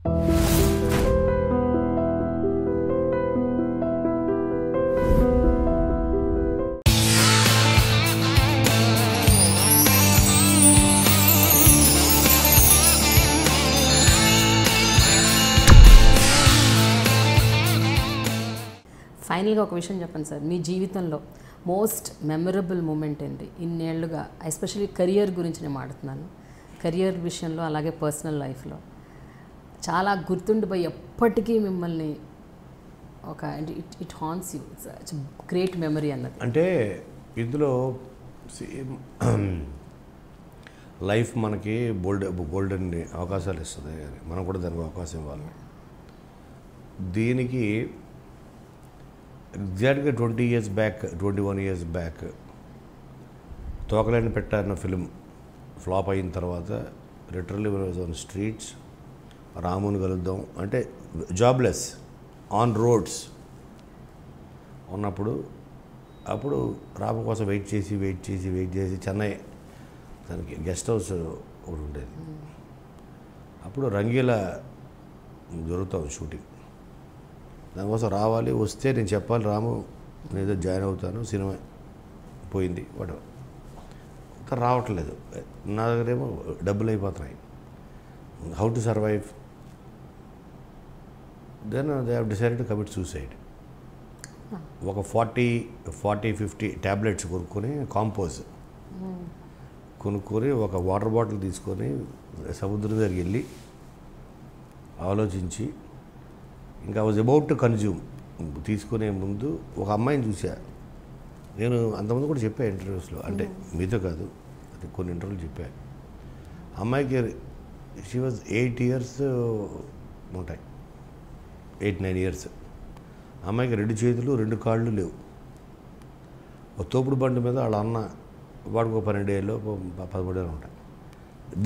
ఫైనల్గా ఒక విషయం చెప్పండి సార్, మీ జీవితంలో మోస్ట్ మెమరబుల్ మూమెంట్ ఏంటి ఇన్నేళ్లుగా? ఎస్పెషల్లీ కెరియర్ గురించి నేను మాట్లాడుతున్నాను. కెరియర్ విషయంలో అలాగే పర్సనల్ లైఫ్లో చాలా గుర్తుండిపోయి ఎప్పటికీ మిమ్మల్ని ఒక it haunts you, it's great memory అన్నది. అంటే ఇందులో లైఫ్ మనకి గోల్డెన్ అవకాశాలు ఇస్తుంది, మనం కూడా దానికి అవకాశం ఇవ్వాలి. దీనికి ఎగ్జాక్ట్గా 20 years బ్యాక్, 21 years బ్యాక్ తోకలేని పెట్టారన్న ఫిలిం ఫ్లాప్ అయిన తర్వాత లిటరల్లీ వాజ్ ఆన్ స్ట్రీట్స్, రాముని కలుద్దాం అంటే జాబ్లెస్ ఆన్ రోడ్స్ ఉన్నప్పుడు, అప్పుడు రాము కోసం వెయిట్ చేసి చెన్నై దానికి గెస్ట్ హౌస్ ఒకటి ఉండేది. అప్పుడు రంగీలా జరుగుతాం షూటింగ్, దానికోసం రావాలి, వస్తే నేను చెప్పాలి రాము నేను ఏదో జాయిన్ అవుతాను, సినిమా పోయింది వాడు రావట్లేదు, నా దగ్గరేమో డబ్బులు అయిపోతున్నాయి, how to survive. Then they have decided to commit suicide. ఒక 40-50 ట్యాబ్లెట్స్ కొనుక్కొని కాంపోజ్ కొనుక్కొని ఒక వాటర్ బాటిల్ తీసుకొని సముద్రం దగ్గరికి వెళ్ళి ఆలోచించి, ఇంకా వాజ్ అబౌట్ టు కన్జ్యూమ్, తీసుకునే ముందు ఒక అమ్మాయిని చూసా నేను. అంతమంది కూడా చెప్పా ఇంటర్వ్యూస్లో, అంటే మీతో కాదు, అది కొన్ని ఇంటర్వ్యూలు చెప్పా. అమ్మాయికి షీ వాజ్ 8 years ఉంటాయి, 8-9 years. అమ్మాయికి 2 చేతులు 2 కాళ్ళు లేవు. ఒక తోపుడు బండి మీద వాళ్ళ అన్న వాడికి 12 ఏళ్ళు 13 ఏళ్ళు ఉంటాయి,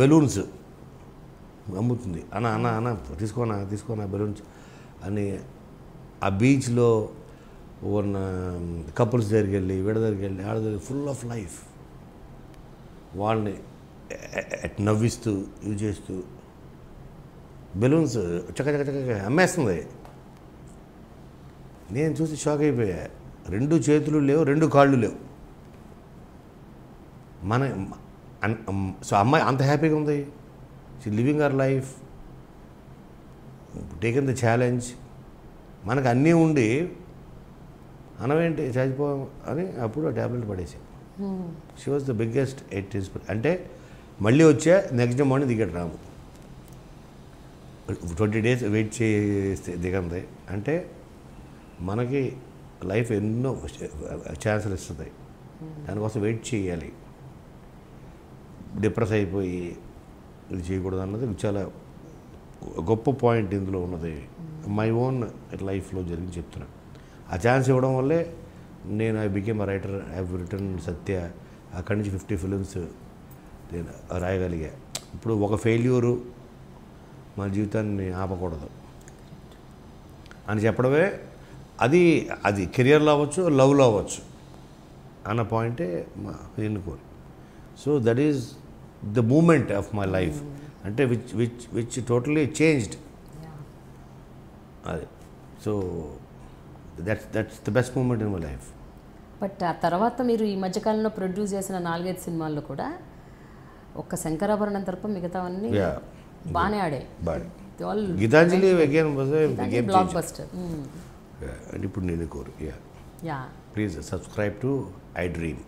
బెలూన్స్ అమ్ముతుంది. అన్న తీసుకోనా బెలూన్స్ అని ఆ బీచ్లో ఉన్న కపుల్స్ దగ్గరికి వెళ్ళి, వీడ దగ్గరికి వెళ్ళి, ఆడ దగ్గర ఫుల్ ఆఫ్ లైఫ్, వాళ్ళని నవ్విస్తూ యూజ్ చేస్తూ బెలూన్స్ చక్క అమ్మేస్తుంది. నేను చూసి షాక్ అయిపోయా. 2 చేతులు లేవు, 2 కాళ్ళు లేవు. సో అమ్మాయి అంత హ్యాపీగా ఉంది, she living our life, taken the challenge. మనకు అన్నీ ఉండి అనవేంటి చచ్చిపో అని అప్పుడు ఆ ట్యాబ్లెట్ పడేసాం. She was the biggest 8 years. అంటే మళ్ళీ వచ్చా, నెక్స్ట్ డే మార్నింగ్ దిగట రాము, 20 days వెయిట్ చేస్తే దిగంది. అంటే మనకి లైఫ్ ఎన్నో ఛాన్సులు ఇస్తుంది, దానికోసం వెయిట్ చేయాలి. డిప్రెస్ అయిపోయి ఇది చేయకూడదు అన్నది చాలా గొప్ప పాయింట్ ఇందులో ఉన్నది. మై ఓన్ లైఫ్లో జరిగి చెప్తున్నా. ఆ ఛాన్స్ ఇవ్వడం వల్లే నేను I became a writer, I have written Satya. అక్కడి నుంచి 50 films నేను రాయగలిగా. ఇప్పుడు ఒక ఫెయిల్యూరు మన జీవితాన్ని ఆపకూడదు అని చెప్పడమే, అది కెరియర్లో అవ్వచ్చు, లవ్లో అవ్వచ్చు అన్న పాయింటే ఎన్నుకోరు. So that is the moment of my life, అంటే విచ్ టోటలీ చేంజ్డ్ అది. So that's the best moment in my life. But ఆ తర్వాత మీరు ఈ మధ్యకాలంలో ప్రొడ్యూస్ చేసిన 4-5 సినిమాల్లో కూడా ఒక్క శంకరాభరణం తరపు మిగతావన్నీ బాగానే ఆడాయి. Geetanjali again blockbuster. ఇప్పుడు నేను కోరు please subscribe to I dream.